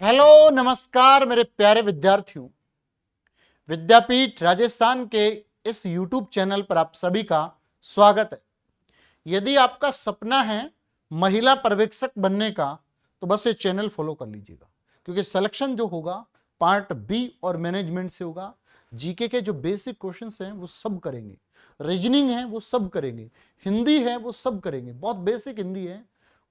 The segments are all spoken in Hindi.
हेलो नमस्कार मेरे प्यारे विद्यार्थियों। विद्यापीठ राजस्थान के इस YouTube चैनल पर आप सभी का स्वागत है। यदि आपका सपना है महिला पर्यवेक्षक बनने का तो बस ये चैनल फॉलो कर लीजिएगा, क्योंकि सिलेक्शन जो होगा पार्ट बी और मैनेजमेंट से होगा। जीके के जो बेसिक क्वेश्चंस हैं वो सब करेंगे, रीजनिंग है वो सब करेंगे, हिंदी है वो सब करेंगे, बहुत बेसिक हिंदी है।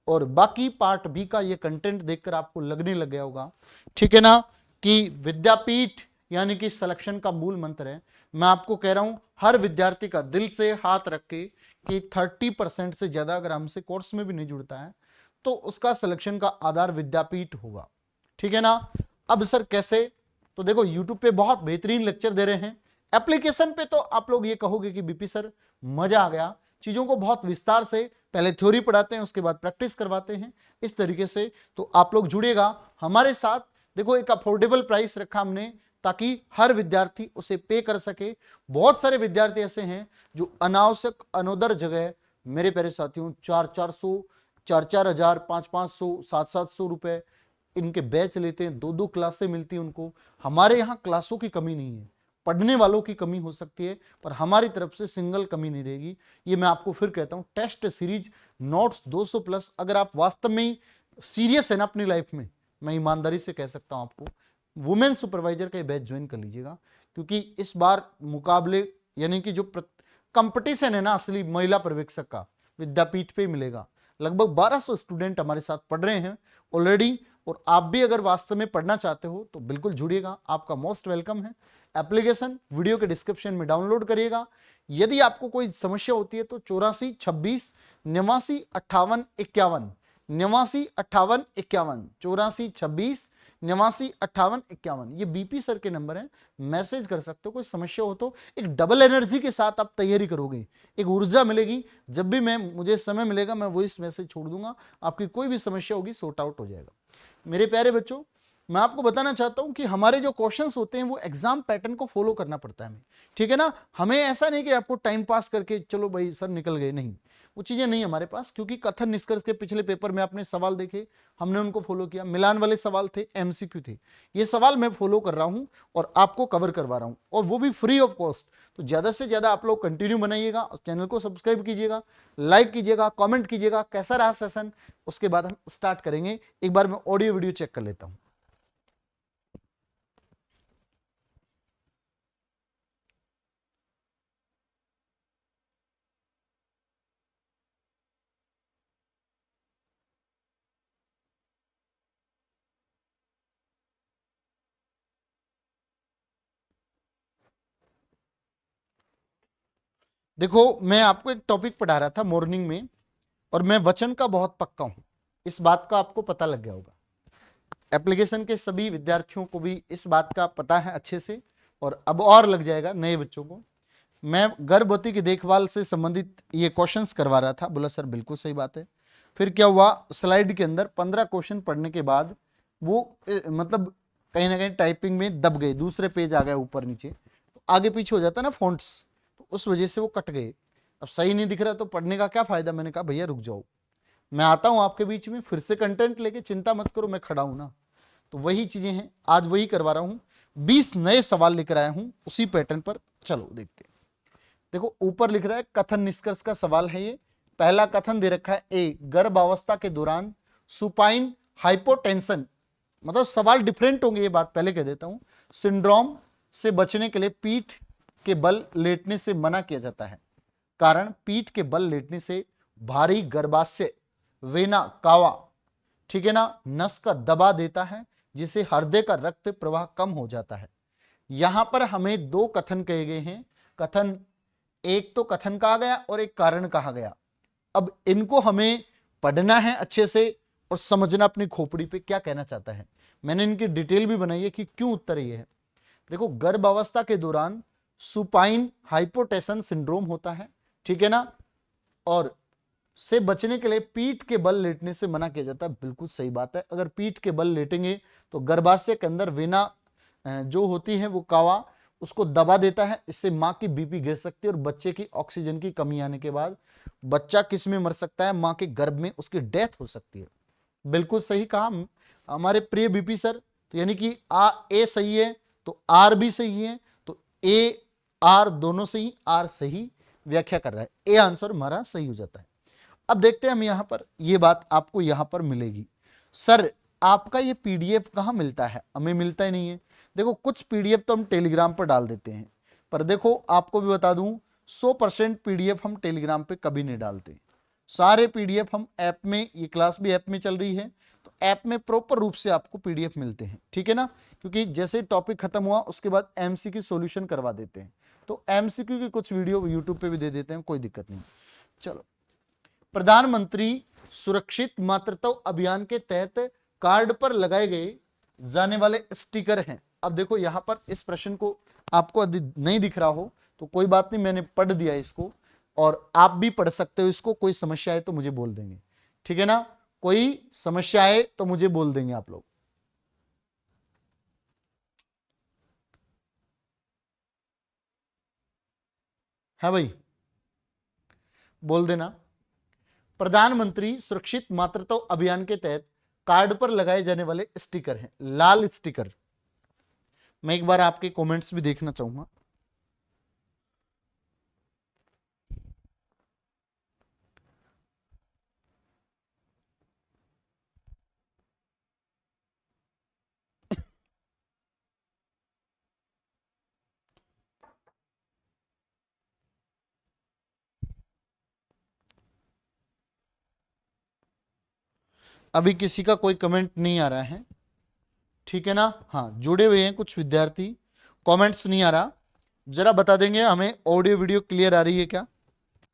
और बाकी पार्ट बी का ये कंटेंट देखकर आपको लगने लग गया होगा, ठीक है ना, कि विद्यापीठ यानी कि सिलेक्शन का मूल मंत्र है। मैं आपको कह रहा हूं हर विद्यार्थी का दिल से हाथ रख के कि 30% से ज्यादा अगर हमसे कोर्स में भी नहीं जुड़ता है तो उसका सिलेक्शन का आधार विद्यापीठ होगा, ठीक है ना। अब सर कैसे? तो देखो यूट्यूब पे बहुत बेहतरीन लेक्चर दे रहे हैं, एप्लीकेशन पे तो आप लोग ये कहोगे कि बीपी सर मजा आ गया, चीजों को बहुत विस्तार से पहले थ्योरी पढ़ाते हैं उसके बाद प्रैक्टिस करवाते हैं, इस तरीके से तो आप लोग जुड़िएगा हमारे साथ। देखो एक अफोर्डेबल प्राइस रखा हमने ताकि हर विद्यार्थी उसे पे कर सके। बहुत सारे विद्यार्थी ऐसे हैं जो अनावश्यक अनोदर जगह, मेरे प्यारे साथियों, 4-400, 4-4 हजार, 5-500, 7-700 रुपए इनके बैच लेते हैं, 2-2 क्लासें मिलती हैं उनको। हमारे यहाँ क्लासों की कमी नहीं है, पढ़ने वालों की कमी हो सकती है पर हमारी तरफ से सिंगल कमी नहीं रहेगी। ये मैं आपको फिर कहता हूं, टेस्ट सीरीज नोट्स 200 प्लस। अगर आप वास्तव में ही सीरियस है ना अपनी लाइफ में, मैं ईमानदारी से कह सकता हूं आपको, वुमेन सुपरवाइजर का बैच ज्वाइन कर लीजिएगा, क्योंकि इस बार मुकाबले यानी कि जो कंपटीशन है ना असली महिला पर्यवेक्षक का, विद्यापीठ पे मिलेगा। लगभग 1200 स्टूडेंट हमारे साथ पढ़ रहे हैं ऑलरेडी, और आप भी अगर वास्तव में पढ़ना चाहते हो तो बिल्कुल जुड़िएगा, आपका मोस्ट वेलकम है। एप्लीकेशन वीडियो के डिस्क्रिप्शन में डाउनलोड करिएगा। यदि आपको कोई समस्या होती है तो 84 26 89 58 51, 89 58 51, 84 26 89 58 51, ये बीपी सर के नंबर हैं, मैसेज कर सकते हो। कोई समस्या हो तो एक डबल एनर्जी के साथ आप तैयारी करोगे, एक ऊर्जा मिलेगी। जब भी मुझे समय मिलेगा मैं वॉइस मैसेज छोड़ दूंगा, आपकी कोई भी समस्या होगी सॉर्ट आउट हो जाएगा। मेरे प्यारे बच्चों, मैं आपको बताना चाहता हूं कि हमारे जो क्वेश्चंस होते हैं वो एग्जाम पैटर्न को फॉलो करना पड़ता है हमें, ठीक है ना। हमें ऐसा नहीं कि आपको टाइम पास करके चलो भाई सर निकल गए, नहीं, वो चीजें नहीं हमारे पास। क्योंकि कथन निष्कर्ष के पिछले पेपर में आपने सवाल देखे, हमने उनको फॉलो किया, मिलान वाले सवाल थे, एमसीक्यू थे, ये सवाल मैं फॉलो कर रहा हूं और आपको कवर करवा रहा हूं, और वो भी फ्री ऑफ कॉस्ट। तो ज्यादा से ज्यादा आप लोग कंटिन्यू बनाइएगा, चैनल को सब्सक्राइब कीजिएगा, लाइक कीजिएगा, कॉमेंट कीजिएगा कैसा रहा सेशन। उसके बाद हम स्टार्ट करेंगे। एक बार मैं ऑडियो वीडियो चेक कर लेता हूं। देखो मैं आपको एक टॉपिक पढ़ा रहा था मॉर्निंग में, और मैं वचन का बहुत पक्का हूं, इस बात का आपको पता लग गया होगा। एप्लीकेशन के सभी विद्यार्थियों को भी इस बात का पता है अच्छे से, और अब और लग जाएगा नए बच्चों को। मैं गर्भवती की देखभाल से संबंधित ये क्वेश्चंस करवा रहा था, बोला सर बिल्कुल सही बात है। फिर क्या हुआ, स्लाइड के अंदर 15 क्वेश्चन पढ़ने के बाद वो मतलब कहीं ना कहीं टाइपिंग में दब गए, दूसरे पेज आ गए ऊपर नीचे, तो आगे पीछे हो जाता है ना फॉन्ट्स, तो उस वजह से वो कट गए। अब सही नहीं दिख रहा तो पढ़ने का क्या फायदा। मैंने कहा भैया रुक जाओ, मैं आता हूं आपके बीच में फिर से कंटेंट लेके, चिंता मत करो, मैं खड़ा हूं ना। तो वही चीजें हैं, आज वही करवा रहा हूं। 20 नए सवाल लेकर आया हूं उसी पैटर्न पर, चलो देखते हैं। देखो ऊपर लिख रहा है कथन निष्कर्ष का सवाल है ये। पहला कथन दे रखा है, ए गर्भावस्था के दौरान सुपाइन हाइपोटेंशन, मतलब सवाल डिफरेंट होंगे, ये बात पहले कह देता हूं, सिंड्रोम से बचने के लिए पीठ के बल लेटने से मना किया जाता है। कारण पीठ के बल लेटने से भारी गर्भाशय वेना कावा, ठीक है ना, नस का दबा देता है, जिससे हृदय का रक्त प्रवाह कम हो जाता है। यहां पर हमें दो कथन कहे गए हैं। कथन एक तो कथन कहा गया और एक कारण कहा गया। अब इनको हमें पढ़ना है अच्छे से और समझना अपनी खोपड़ी पे क्या कहना चाहता है। मैंने इनकी डिटेल भी बनाई है कि क्यों उत्तर ये है। देखो गर्भावस्था के दौरान सुपाइन हाइपोटेंशन सिंड्रोम होता है, ठीक है ना, और से बचने के लिए पीठ के बल लेटने से मना किया जाता है। बिल्कुल सही बात है, अगर पीठ के बल लेटेंगे तो गर्भाशय के अंदर वेना जो होती है वो कावा उसको दबा देता है, इससे मां की बीपी गिर सकती है और बच्चे की ऑक्सीजन की कमी आने के बाद बच्चा किस में मर सकता है, मां के गर्भ में उसकी डेथ हो सकती है। बिल्कुल सही कहा, हमारे प्रिय बीपी सर, तो यानी कि ए सही है तो आर भी सही है, तो ए आर दोनों सही, आर सही व्याख्या कर रहा है, ए आंसर हमारा सही हो जाता है। अब देखते हैं हम यहां पर, ये बात आपको यहां पर मिलेगी, सर आपका ये पीडीएफ कहां मिलता है, हमें मिलता ही नहीं है। देखो कुछ पीडीएफ तो हम टेलीग्राम पर डाल देते हैं, पर देखो आपको भी बता दूं 100% पीडीएफ हम टेलीग्राम पे कभी नहीं डालते। सारे पीडीएफ हम ऐप में, ये क्लास भी ऐप में चल रही है, तो ऐप में प्रॉपर रूप से आपको पीडीएफ मिलते हैं, ठीक है ना, क्योंकि जैसे टॉपिक खत्म हुआ उसके बाद एमसीक्यू सॉल्यूशन करवा देते हैं, तो एमसीक्यू की कुछ वीडियो यूट्यूब पे भी दे देते हैं, कोई दिक्कत नहीं। चलो, प्रधानमंत्री सुरक्षित मातृत्व अभियान के तहत कार्ड पर लगाए गए जाने वाले स्टिकर हैं। अब देखो यहां पर इस प्रश्न को आपको नहीं दिख रहा हो तो कोई बात नहीं, मैंने पढ़ दिया इसको, और आप भी पढ़ सकते हो इसको, कोई समस्या है तो मुझे बोल देंगे, ठीक है ना, कोई समस्या है तो मुझे बोल देंगे आप लोग। है भाई, बोल देना। प्रधानमंत्री सुरक्षित मातृत्व अभियान के तहत कार्ड पर लगाए जाने वाले स्टिकर हैं, लाल स्टिकर। मैं एक बार आपके कमेंट्स भी देखना चाहूंगा। अभी किसी का कोई कमेंट नहीं आ रहा है, ठीक है ना, हाँ जुड़े हुए हैं कुछ विद्यार्थी, कमेंट्स नहीं आ रहा, जरा बता देंगे हमें ऑडियो वीडियो क्लियर आ रही है क्या,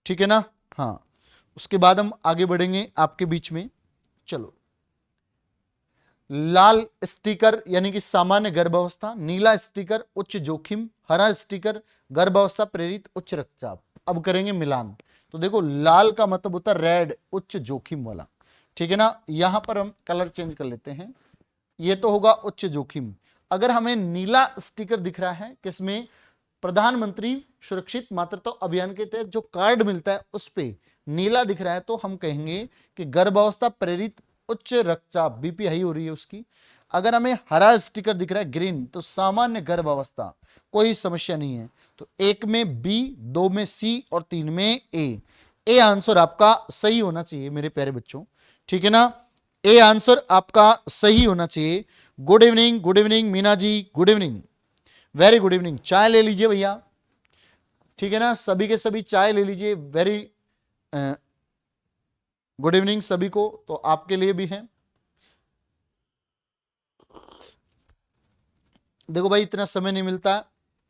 ठीक है ना, हाँ उसके बाद हम आगे बढ़ेंगे आपके बीच में। चलो, लाल स्टिकर यानी कि सामान्य गर्भावस्था, नीला स्टिकर उच्च जोखिम, हरा स्टिकर गर्भावस्था प्रेरित उच्च रक्तचाप। अब करेंगे मिलान, तो देखो लाल का मतलब होता है रेड, उच्च जोखिम वाला, ठीक है ना, यहां पर हम कलर चेंज कर लेते हैं, ये तो होगा उच्च जोखिम। अगर हमें नीला स्टिकर दिख रहा है किसमें, प्रधानमंत्री सुरक्षित मातृत्व अभियान के तहत जो कार्ड मिलता है उस पे नीला दिख रहा है, तो हम कहेंगे कि गर्भावस्था प्रेरित उच्च रक्तचाप, बीपी हाई हो रही है उसकी। अगर हमें हरा स्टिकर दिख रहा है ग्रीन, तो सामान्य गर्भावस्था, कोई समस्या नहीं है। तो एक में बी, दो में सी और तीन में ए आंसर आपका सही होना चाहिए मेरे प्यारे बच्चों, ठीक है ना, ए आंसर आपका सही होना चाहिए। Good evening, good evening Meena ji, good evening, very good evening. चाय ले लीजिए भैया, ठीक है ना, सभी के सभी चाय ले लीजिए, वेरी गुड इवनिंग सभी को, तो आपके लिए भी है। देखो भाई इतना समय नहीं मिलता,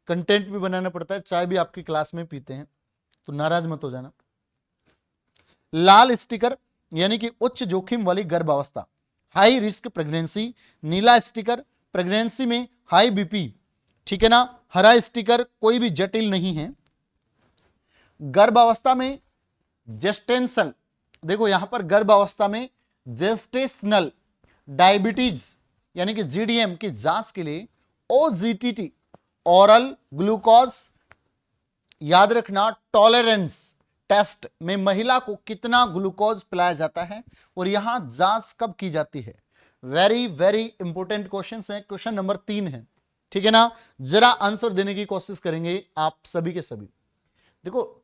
कंटेंट भी बनाना पड़ता है, चाय भी आपकी क्लास में पीते हैं, तो नाराज मत हो जाना। लाल स्टिकर यानी कि उच्च जोखिम वाली गर्भावस्था, हाई रिस्क प्रेगनेंसी, नीला स्टिकर प्रेगनेंसी में हाई बीपी, ठीक है ना, हरा स्टिकर कोई भी जटिल नहीं है। गर्भावस्था में जेस्टेंसल, देखो यहां पर गर्भावस्था में जेस्टेशनल डायबिटीज यानी कि जीडीएम की जांच के लिए ओजीटीटी, ओरल ग्लूकोज, याद रखना टॉलरेंस टेस्ट में महिला को कितना ग्लूकोज पिलाया जाता है और यहां जांच कब की जाती है। वेरी वेरी इंपॉर्टेंट क्वेश्चन है, क्वेश्चन नंबर 3 है, ठीक है ना, जरा आंसर देने की कोशिश करेंगे आप सभी के सभी। देखो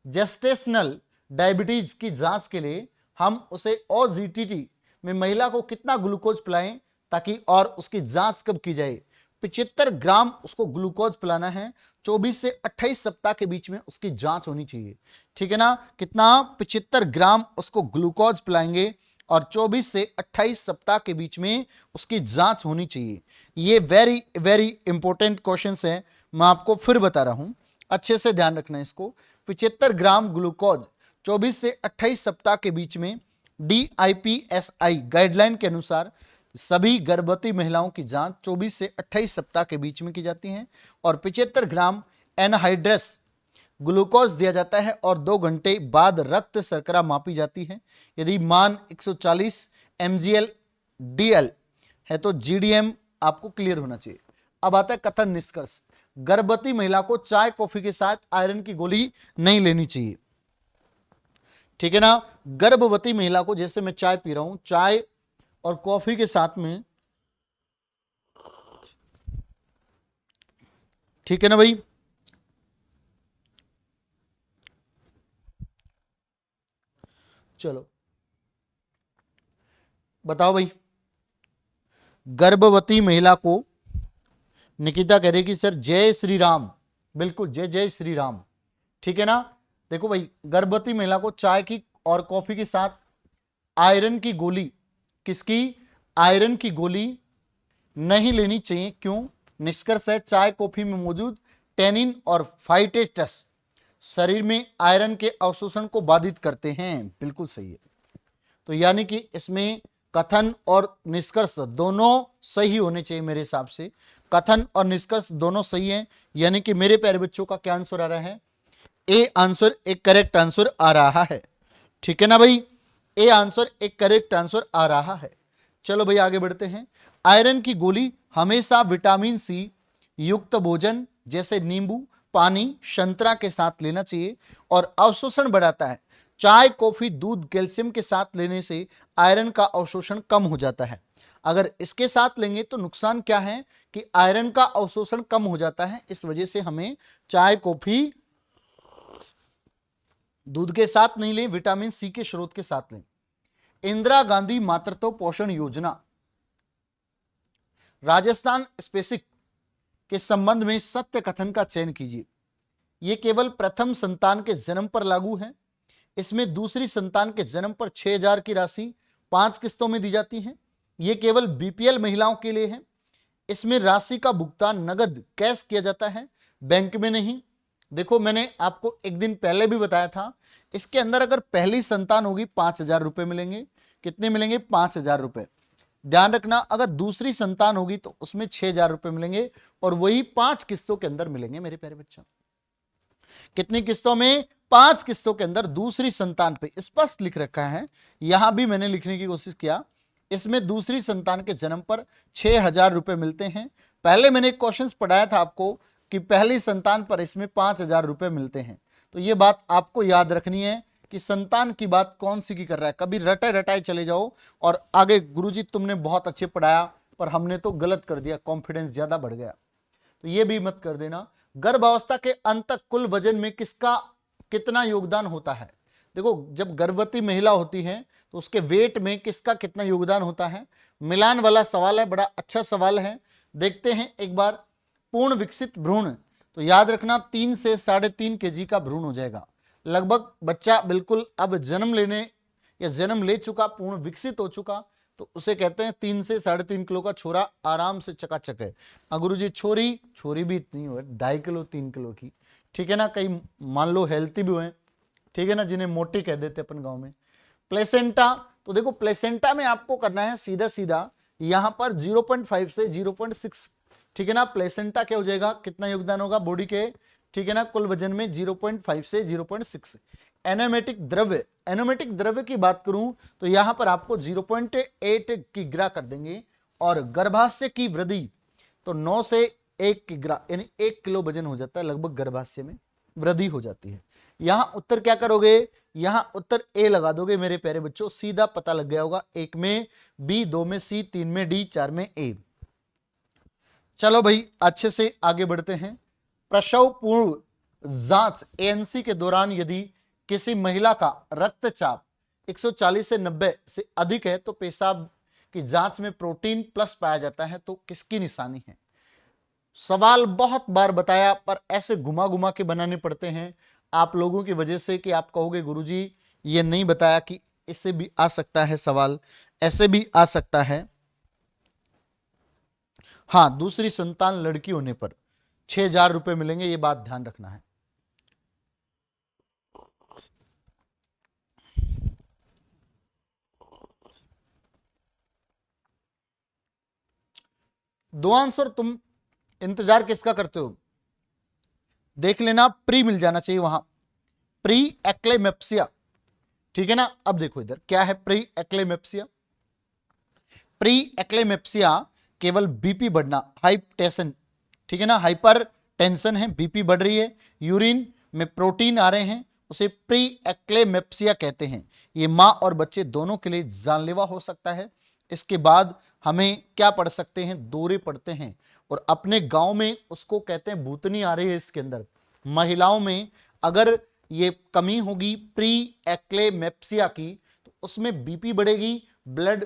जेस्टेशनल डायबिटीज की जांच के लिए हम उसे ओजीटीटी में महिला को कितना ग्लूकोज पिलाएं ताकि, और उसकी जांच कब की जाए, 75 ग्राम उसको ग्लूकोज पिलाना है, 24 से 28 सप्ताह के बीच में उसकी जांच होनी चाहिए, ठीक है ना, कितना 75 ग्राम उसको ग्लूकोज पिलाएंगे और 24 से 28 सप्ताह के बीच में उसकी जांच होनी चाहिए। ये वेरी वेरी इंपॉर्टेंट क्वेश्चंस है, मैं आपको फिर बता रहा हूं, अच्छे से ध्यान रखना इसको। 75 ग्राम ग्लूकोज 24 से 28 सप्ताह के बीच में DIPSI गाइडलाइन के अनुसार सभी गर्भवती महिलाओं की जांच 24 से 28 सप्ताह के बीच में की जाती है और 75 ग्राम एनहाइड्रस ग्लूकोज दिया जाता है और 2 घंटे बाद रक्त शर्करा मापी जाती है। यदि मान 140 mgl DL है तो GDM आपको क्लियर होना चाहिए। अब आता है कथन निष्कर्ष, गर्भवती महिला को चाय कॉफी के साथ आयरन की गोली नहीं लेनी चाहिए, ठीक है ना, गर्भवती महिला को, जैसे मैं चाय पी रहा हूं, चाय और कॉफी के साथ में, ठीक है ना भाई। चलो बताओ भाई, गर्भवती महिला को, निकिता कह रही कि सर जय श्री राम, बिल्कुल जय जय श्री राम, ठीक है ना। देखो भाई, गर्भवती महिला को चाय की और कॉफी के साथ आयरन की गोली, किसकी, आयरन की गोली नहीं लेनी चाहिए। क्यों? निष्कर्ष है चाय कॉफी में मौजूद टेनिन और फाइटेटस शरीर में आयरन के अवशोषण को बाधित करते हैं। बिल्कुल सही है। तो यानी कि इसमें कथन और निष्कर्ष दोनों सही होने चाहिए मेरे हिसाब से। कथन और निष्कर्ष दोनों सही हैं, यानी कि मेरे प्यारे बच्चों का क्या आंसर आ रहा है? ए आंसर एक करेक्ट आंसर आ रहा है, ठीक है ना भाई। ए आंसर एक करेक्ट आंसर आ रहा है। चलो भाई आगे बढ़ते हैं। आयरन की गोली हमेशा विटामिन सी युक्त भोजन जैसे नींबू, पानी, संतरा के साथ लेना चाहिए और अवशोषण बढ़ाता है। चाय, कॉफी, दूध, कैल्शियम के साथ लेने से आयरन का अवशोषण कम हो जाता है। अगर इसके साथ लेंगे तो नुकसान क्या है कि आयरन का अवशोषण कम हो जाता है। इस वजह से हमें चाय, कॉफी, दूध के साथ नहीं लें, विटामिन सी के स्रोत के साथ लें। इंदिरा गांधी मातृत्व पोषण योजना राजस्थान स्पेसिफिक के संबंध में सत्य कथन का चयन कीजिए। यह केवल प्रथम संतान के जन्म पर लागू है। इसमें दूसरी संतान के जन्म पर 6,000 की राशि 5 किस्तों में दी जाती है। यह केवल बीपीएल महिलाओं के लिए है। इसमें राशि का भुगतान नगद कैश किया जाता है, बैंक में नहीं। देखो मैंने आपको एक दिन पहले भी बताया था, इसके अंदर अगर पहली संतान होगी 5,000 रुपए मिलेंगे। कितने मिलेंगे? 5,000 रुपए। ध्यान रखना, अगर दूसरी संतान होगी तो उसमें 6,000 रुपए मिलेंगे और वही 5 किस्तों के अंदर मिलेंगे मेरे प्यारे बच्चों। कितनी किस्तों में? 5 किस्तों के अंदर दूसरी संतान पे स्पष्ट लिख रखा है। यहां भी मैंने लिखने की कोशिश किया। इसमें दूसरी संतान के जन्म पर 6,000 रुपए मिलते हैं। पहले मैंने एक क्वेश्चन पढ़ाया था आपको कि पहली संतान पर इसमें 5,000 रुपए मिलते हैं। तो ये बात आपको याद रखनी है कि संतान की बात कौन सी की कर रहा है। कभी रटाए रटाए चले जाओ और आगे गुरुजी तुमने बहुत अच्छे पढ़ाया पर हमने तो गलत कर दिया, कॉन्फिडेंस ज्यादा बढ़ गया, तो ये भी मत कर देना। गर्भावस्था के अंत तक कुल वजन में किसका कितना योगदान होता है? देखो जब गर्भवती महिला होती है तो उसके वेट में किसका कितना योगदान होता है? मिलान वाला सवाल है, बड़ा अच्छा सवाल है। देखते हैं एक बार। पूर्ण विकसित भ्रूण, तो याद रखना 3 से 3.5 केजी का भ्रूण हो जाएगा। लगभग बच्चा बिल्कुल अब जन्म लेने या जन्म ले चुका, पूर्ण विकसित हो चुका, तो उसे कहते हैं 3 से 3.5 किलो का छोरा आराम से चकाचक है। गुरु जी छोरी भी इतनी हो, 2.5 किलो 3 किलो की, ठीक है ना। कई मान लो हेल्थी भी हुए, ठीक है ना, जिन्हें मोटी कह देते अपन गांव में। प्लेसेंटा, तो देखो प्लेसेंटा में आपको करना है सीधा सीधा यहां पर 0.5 से 0.6, ठीक है ना। प्लेसेंटा क्या हो जाएगा? कितना योगदान होगा बॉडी के, ठीक है ना, कुल वजन में 0.5 से 0.6। एनोमेटिक द्रव्य, एनोमेटिक द्रव्य की बात करूं तो यहां पर आपको 0.8 की गिरा कर देंगे। और गर्भाशय की वृद्धि, तो 9 से 1 की गिरा, यानी 1 किलो वजन हो जाता है लगभग, गर्भाशय में वृद्धि हो जाती है। यहां उत्तर क्या करोगे? यहां उत्तर ए लगा दोगे मेरे प्यारे बच्चों, सीधा पता लग गया होगा। 1 में बी, 2 में सी, 3 में डी, 4 में ए। चलो भाई अच्छे से आगे बढ़ते हैं। प्रसव पूर्व जांच एएनसी के दौरान यदि किसी महिला का रक्तचाप 140 से 90 से अधिक है तो पेशाब की जांच में प्रोटीन प्लस पाया जाता है, तो किसकी निशानी है? सवाल बहुत बार बताया पर ऐसे घुमा घुमा के बनाने पड़ते हैं आप लोगों की वजह से कि आप कहोगे गुरुजी ये नहीं बताया कि इससे भी आ सकता है सवाल, ऐसे भी आ सकता है। हाँ, दूसरी संतान लड़की होने पर 6,000 रुपए मिलेंगे, ये बात ध्यान रखना है। दो आंसर, तुम इंतजार किसका करते हो? देख लेना, प्री मिल जाना चाहिए वहां, प्री एक्लेमेप्सिया, ठीक है ना। अब देखो इधर क्या है प्री एक्लेमेप्सिया। प्री एक्लेमेप्सिया केवल बीपी बढ़ना, हाइपटेंशन, ठीक है ना, हाइपर टेंशन है, बीपी बढ़ रही है, यूरिन में प्रोटीन आ रहे हैं, उसे प्री एक्लेमेप्सिया कहते हैं। ये मां और बच्चे दोनों के लिए जानलेवा हो सकता है। इसके बाद हमें क्या पढ़ सकते हैं, दौरे पढ़ते हैं। और अपने गांव में उसको कहते हैं भूतनी आ रही है इसके अंदर। महिलाओं में अगर ये कमी होगी प्री एक्लेमेप्सिया की, तो उसमें बीपी बढ़ेगी, ब्लड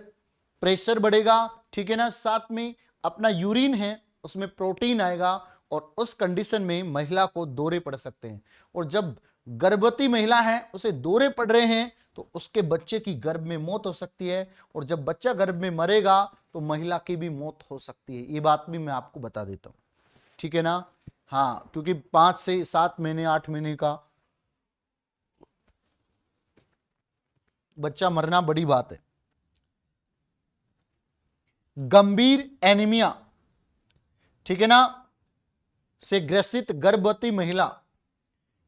प्रेशर बढ़ेगा, ठीक है ना। साथ में अपना यूरिन है उसमें प्रोटीन आएगा, और उस कंडीशन में महिला को दौरे पड़ सकते हैं। और जब गर्भवती महिला है उसे दौरे पड़ रहे हैं तो उसके बच्चे की गर्भ में मौत हो सकती है, और जब बच्चा गर्भ में मरेगा तो महिला की भी मौत हो सकती है। ये बात भी मैं आपको बता देता हूं, ठीक है ना। हाँ, क्योंकि 5 से 7 महीने 8 महीने का बच्चा मरना बड़ी बात है। गंभीर एनीमिया, ठीक है ना, से ग्रसित गर्भवती महिला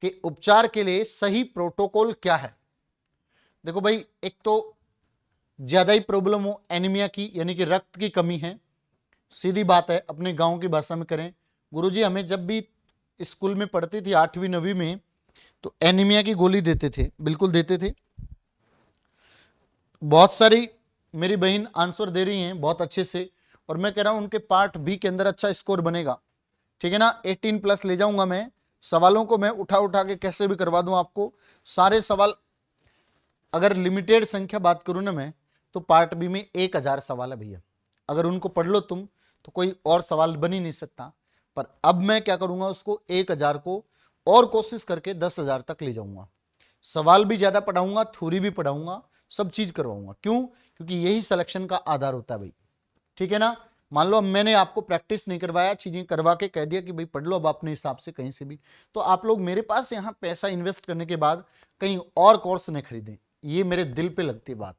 के उपचार के लिए सही प्रोटोकॉल क्या है। देखो भाई, एक तो ज्यादा ही प्रॉब्लम हो एनीमिया की, यानी कि रक्त की कमी है, सीधी बात है, अपने गांव की भाषा में करें। गुरुजी हमें जब भी स्कूल में पढ़ती थी 8वीं 9वीं में, तो एनीमिया की गोली देते थे, बिल्कुल देते थे। बहुत सारी मेरी बहन आंसर दे रही हैं बहुत अच्छे से, और मैं कह रहा हूं उनके पार्ट बी के अंदर अच्छा स्कोर बनेगा, ठीक है ना। 18+ ले जाऊंगा मैं, सवालों को मैं उठा उठा के कैसे भी करवा दूं आपको सारे सवाल। अगर लिमिटेड संख्या बात करूं ना मैं, तो पार्ट बी में 1000 सवाल है भैया, अगर उनको पढ़ लो तुम तो कोई और सवाल बन ही नहीं सकता। पर अब मैं क्या करूंगा, उसको 1000 को और कोशिश करके 10,000 तक ले जाऊंगा। सवाल भी ज्यादा पढ़ाऊंगा, थ्योरी भी पढ़ाऊंगा, सब चीज करवाऊंगा। क्यों? क्योंकि यही सिलेक्शन का आधार होता है भाई, ठीक है ना। मान लो अब मैंने आपको प्रैक्टिस नहीं करवाया, चीजें करवा के कह दिया कि भाई पढ़ लो अब अपने हिसाब से कहीं से भी, तो आप लोग मेरे पास यहाँ पैसा इन्वेस्ट करने के बाद कहीं और कोर्स नहीं खरीदें, ये मेरे दिल पे लगती बात,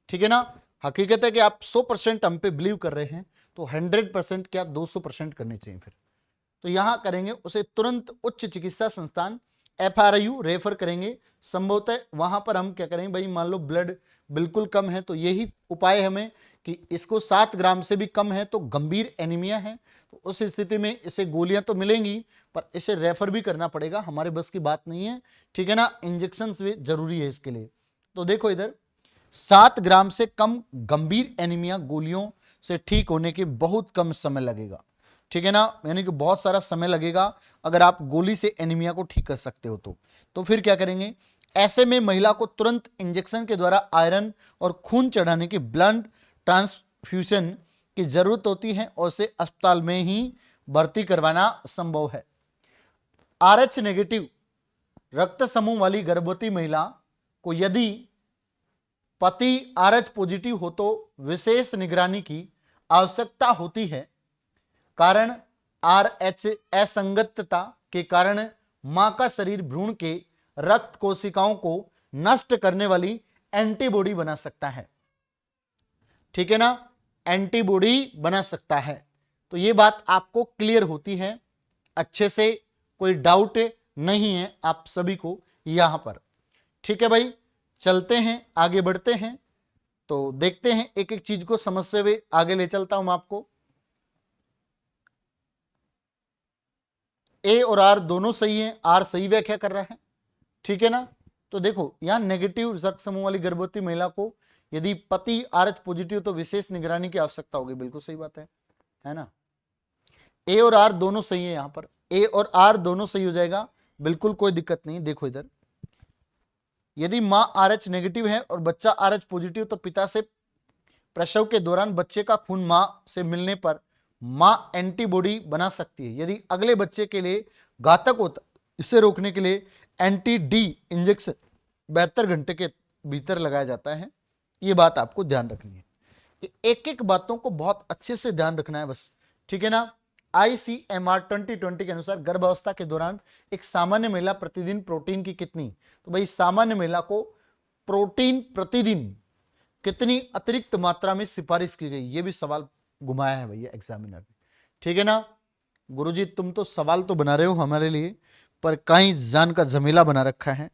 ठीक है ना। हकीकत है कि आप 100% हम पे बिलीव कर रहे हैं, तो 100% क्या 200% करने चाहिए फिर। तो यहां करेंगे उसे तुरंत उच्च चिकित्सा संस्थान FRIU रेफर करेंगे। संभवतः वहां पर हम क्या करेंगे भाई, मान लो ब्लड बिल्कुल कम है तो यही उपाय हमें कि इसको 7 ग्राम से भी कम है तो गंभीर एनीमिया है, तो उस स्थिति में इसे गोलियां तो मिलेंगी पर इसे रेफर भी करना पड़ेगा, हमारे बस की बात नहीं है, ठीक है ना। इंजेक्शन भी जरूरी है इसके लिए। तो देखो इधर 7 ग्राम से कम गंभीर एनीमिया गोलियों से ठीक होने के बहुत कम समय लगेगा, ठीक है ना, यानी कि बहुत सारा समय लगेगा अगर आप गोली से एनीमिया को ठीक कर सकते हो तो फिर क्या करेंगे, ऐसे में महिला को तुरंत इंजेक्शन के द्वारा आयरन और खून चढ़ाने की ब्लड ट्रांसफ्यूजन की जरूरत होती है और उसे अस्पताल में ही भर्ती करवाना संभव है। RH नेगेटिव रक्त समूह वाली गर्भवती महिला को यदि पति RH पॉजिटिव हो तो विशेष निगरानी की आवश्यकता होती है। कारण RH असंगतता के कारण मां का शरीर भ्रूण के रक्त कोशिकाओं को नष्ट करने वाली एंटीबॉडी बना सकता है, ठीक है ना, एंटीबॉडी बना सकता है। तो ये बात आपको क्लियर होती है अच्छे से, कोई डाउट नहीं है आप सभी को यहां पर, ठीक है भाई। चलते हैं आगे बढ़ते हैं, तो देखते हैं एक एक चीज को समझते हुए आगे ले चलता हूं मैं आपको। ए और आर दोनों सही है, आर सही व्याख्या कर रहा है, ठीक है ना। तो देखो यहां नेगेटिव रक्त समूह वाली गर्भवती महिला को यदि पति RH पॉजिटिव तो विशेष निगरानी की आवश्यकता होगी, बिल्कुल सही बात है ना। ए और आर दोनों सही है, यहां पर ए और आर दोनों सही हो जाएगा, बिल्कुल कोई दिक्कत नहीं। देखो इधर यदि मां RH नेगेटिव है और बच्चा RH पॉजिटिव तो पिता से प्रसव के दौरान बच्चे का खून मां से मिलने पर मां एंटीबॉडी बना सकती है। यदि अगले बच्चे के लिए घातक होता, इसे रोकने के लिए एंटी डी इंजेक्शन 72 घंटे के भीतर लगाया जाता है। ये बात आपको ध्यान रखनी है, एक एक बातों को बहुत अच्छे से ध्यान रखना है बस, ठीक है ना। ICMR 2020 के अनुसार गर्भावस्था के दौरान एक सामान्य महिला प्रतिदिन प्रोटीन की कितनी, तो भाई सामान्य महिला को प्रोटीन प्रतिदिन कितनी अतिरिक्त मात्रा में सिफारिश की गई, ये भी सवाल घुमाया है भैया एग्जामिनर ने, ठीक है ना। गुरुजी तुम तो सवाल तो बना रहे हो हमारे लिए, पर कहीं जान का झमेला बना रखा है।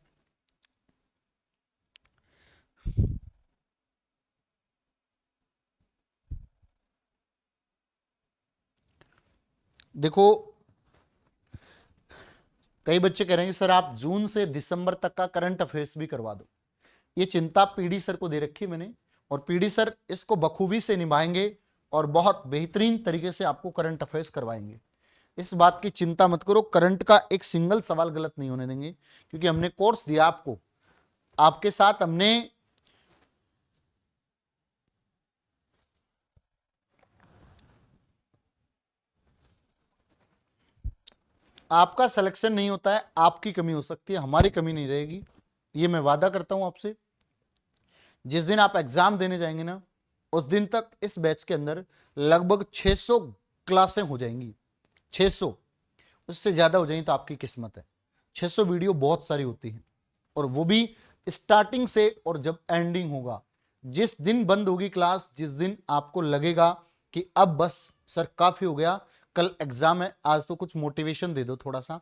देखो कई बच्चे कह रहे हैं सर आप जून से दिसंबर तक का करंट अफेयर्स भी करवा दो, ये चिंता पीडी सर को दे रखी मैंने, और पीडी सर इसको बखूबी से निभाएंगे और बहुत बेहतरीन तरीके से आपको करंट अफेयर्स करवाएंगे। इस बात की चिंता मत करो, करंट का एक सिंगल सवाल गलत नहीं होने देंगे, क्योंकि हमने कोर्स दिया आपको, आपके साथ हमने आपका सिलेक्शन नहीं होता है, आपकी कमी हो सकती है, हमारी कमी नहीं रहेगी, ये मैं वादा करता हूं आपसे। जिस दिन आप एग्जाम देने जाएंगे ना, उस दिन तक इस बैच के अंदर लगभग 600 क्लासें हो जाएंगी। 600, उससे ज्यादा हो जाएंगी तो आपकी किस्मत है। 600 वीडियो बहुत सारी होती है, और वो भी स्टार्टिंग से, और जब एंडिंग होगा, जिस दिन बंद होगी क्लास, जिस दिन आपको लगेगा कि अब बस सर काफी हो गया, कल एग्जाम है, आज तो कुछ मोटिवेशन दे दो थोड़ा सा,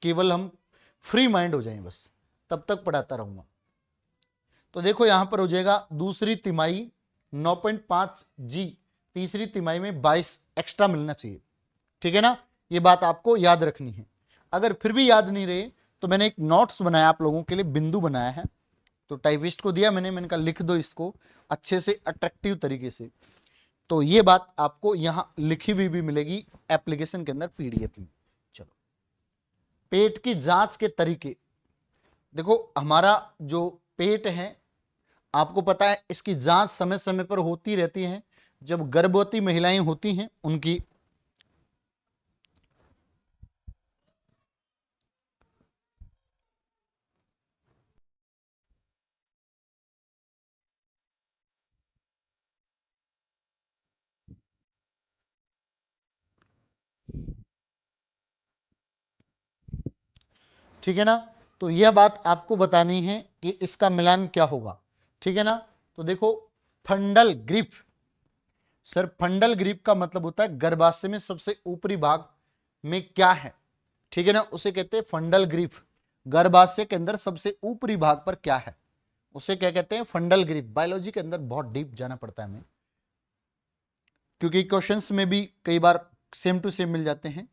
केवल हम फ्री माइंड हो जाएं, बस तब तक पढ़ाता रहूंगा। तो देखो यहां पर हो जाएगा दूसरी तिमाही 9.5 जी, तीसरी तिमाही में 22 एक्स्ट्रा मिलना चाहिए, ठीक है ना, ये बात आपको याद रखनी है। अगर फिर भी याद नहीं रहे तो मैंने एक नोट्स बनाया आप लोगों के लिए, बिंदु बनाया है, तो टाइपिस्ट को दिया मैंने कहा लिख दो इसको अच्छे से अट्रैक्टिव तरीके से। तो ये बात आपको यहां लिखी हुई भी मिलेगी एप्लीकेशन के अंदर, पीडीएफ में। चलो, पेट की जांच के तरीके। देखो हमारा जो पेट है, आपको पता है इसकी जांच समय समय पर होती रहती है। जब गर्भवती महिलाएं होती हैं उनकी ठीक है ना, तो यह बात आपको बतानी है कि इसका मिलान क्या होगा, ठीक है ना। तो देखो फंडल ग्रिप, सर फंडल ग्रिप का मतलब होता है गर्भाशय में सबसे ऊपरी भाग में क्या है, ठीक है ना, उसे कहते हैं फंडल ग्रिप। गर्भाशय के अंदर सबसे ऊपरी भाग पर क्या है, उसे क्या कहते हैं, फंडल ग्रिप। बायोलॉजी के अंदर बहुत डीप जाना पड़ता है हमें, क्योंकि क्वेश्चंस में भी कई बार सेम टू सेम मिल जाते हैं।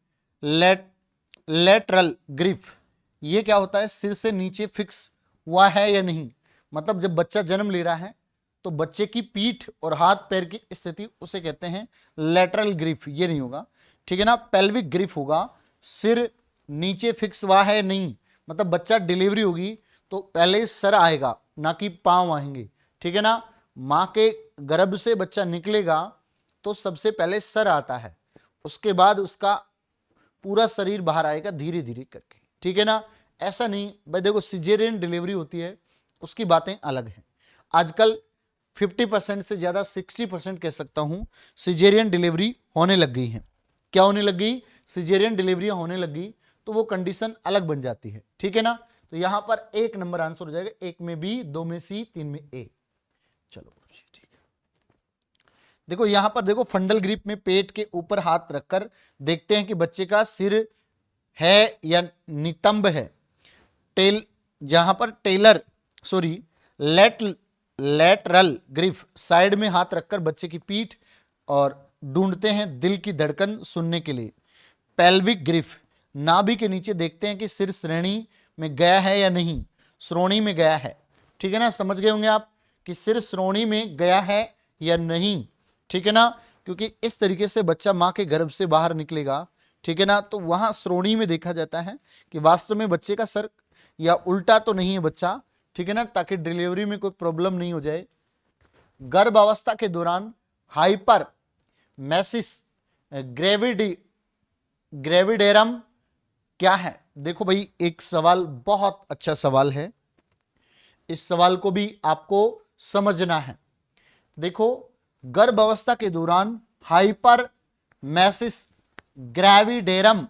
लेटरल ग्रिप, ये क्या होता है, सिर से नीचे फिक्स हुआ है या नहीं, मतलब जब बच्चा जन्म ले रहा है तो बच्चे की पीठ और हाथ पैर की स्थिति, उसे कहते हैं लेटरल ग्रिप, ये नहीं होगा, ठीक है ना। पेल्विक ग्रिप होगा, सिर नीचे फिक्स हुआ है नहीं, मतलब बच्चा डिलीवरी होगी तो पहले सर आएगा ना कि पांव आएंगे, ठीक है ना। मां के गर्भ से बच्चा निकलेगा तो सबसे पहले सर आता है, उसके बाद उसका पूरा शरीर बाहर आएगा धीरे धीरे करके, ठीक है ना। ऐसा नहीं भाई, देखो सिजेरियन डिलीवरी होती है, उसकी बातें अलग हैं। आजकल 50% से ज्यादा 60% कह सकता हूं सिजेरियन डिलीवरी होने लग गई है। क्या होने लग गई, सिजेरियन डिलीवरी होने लग गई, तो वो कंडीशन अलग बन जाती है, ठीक है ना। तो यहां पर 1 नंबर आंसर हो जाएगा, 1 में बी, 2 में सी, 3 में ए। चलो ठीक है, देखो यहां पर देखो फंडल ग्रिप में पेट के ऊपर हाथ रखकर देखते हैं कि बच्चे का सिर है या नितंब है। टेल, जहां पर टेलर सॉरी लेट लेटरल ग्रिफ, साइड में हाथ रखकर बच्चे की पीठ और ढूंढते हैं दिल की धड़कन सुनने के लिए। पेल्विक ग्रिफ, नाभि के नीचे देखते हैं कि सिर श्रेणी में गया है या नहीं, श्रोणी में गया है, ठीक है ना। समझ गए होंगे आप कि सिर श्रोणी में गया है या नहीं, ठीक है ना, क्योंकि इस तरीके से बच्चा मां के गर्भ से बाहर निकलेगा, ठीक है ना। तो वहां श्रोणी में देखा जाता है कि वास्तव में बच्चे का सर या उल्टा तो नहीं है बच्चा, ठीक है ना, ताकि डिलीवरी में कोई प्रॉब्लम नहीं हो जाए। गर्भ अवस्था के दौरान हाइपर मैसिस ग्रेविडेरम क्या है। देखो भाई एक सवाल बहुत अच्छा सवाल है, इस सवाल को भी आपको समझना है। देखो गर्भ अवस्था के दौरान हाइपर मैसिस ग्रेविडेरम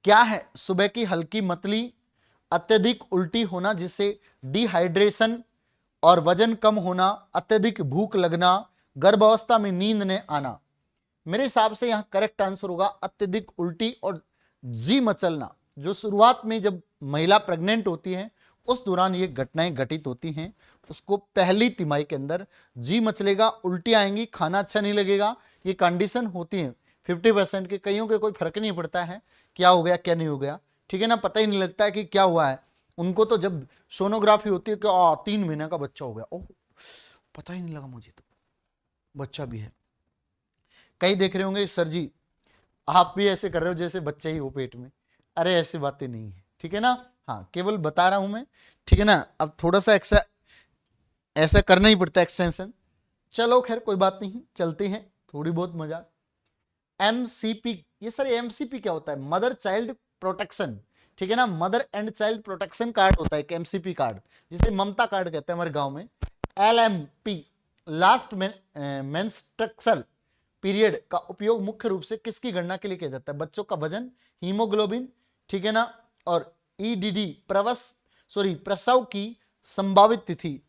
क्या है, सुबह की हल्की मतली, अत्यधिक उल्टी होना जिससे डिहाइड्रेशन, और वजन कम होना, अत्यधिक भूख लगना, गर्भावस्था में नींद न आना। मेरे हिसाब से यहां करेक्ट आंसर होगा अत्यधिक उल्टी और जी मचलना। जो शुरुआत में जब महिला प्रेग्नेंट होती है उस दौरान ये घटनाएं घटित होती हैं, उसको पहली तिमाही के अंदर जी मचलेगा, उल्टी आएंगी, खाना अच्छा नहीं लगेगा, ये कंडीशन होती है 50% के। कईयों के कोई फर्क नहीं पड़ता है क्या हो गया क्या नहीं हो गया, ठीक है ना, पता ही नहीं लगता है कि क्या हुआ है। उनको तो जब सोनोग्राफी होती है कि 3 महीने का बच्चा हो गया, ओह पता ही नहीं लगा मुझे तो बच्चा भी है। कई देख रहे होंगे सर जी आप भी ऐसे कर रहे हो जैसे बच्चा ही हो पेट में, अरे ऐसी बातें नहीं है, ठीक है ना। हाँ केवल बता रहा हूं मैं, ठीक है ना। अब थोड़ा सा ऐसा करना ही पड़ता है एक्सटेंशन। चलो खैर कोई बात नहीं, चलते हैं थोड़ी बहुत मजा। एमसीपी, ये सर एमसीपी क्या होता है? मदर चाइल्ड प्रोटेक्शन, ठीक है ना। Mother and child protection card होता है एक एमसीपी कार्ड, जिसे ममता कार्ड कहते हैं हमारे गांव में। एलएमपी, लास्ट मेंस्ट्रुअल पीरियड का उपयोग मुख्य रूप से किसकी गणना के लिए किया जाता है? बच्चों का वजन, हीमोग्लोबिन, ठीक है ना, और ईडीडी प्रसव की संभावित तिथि।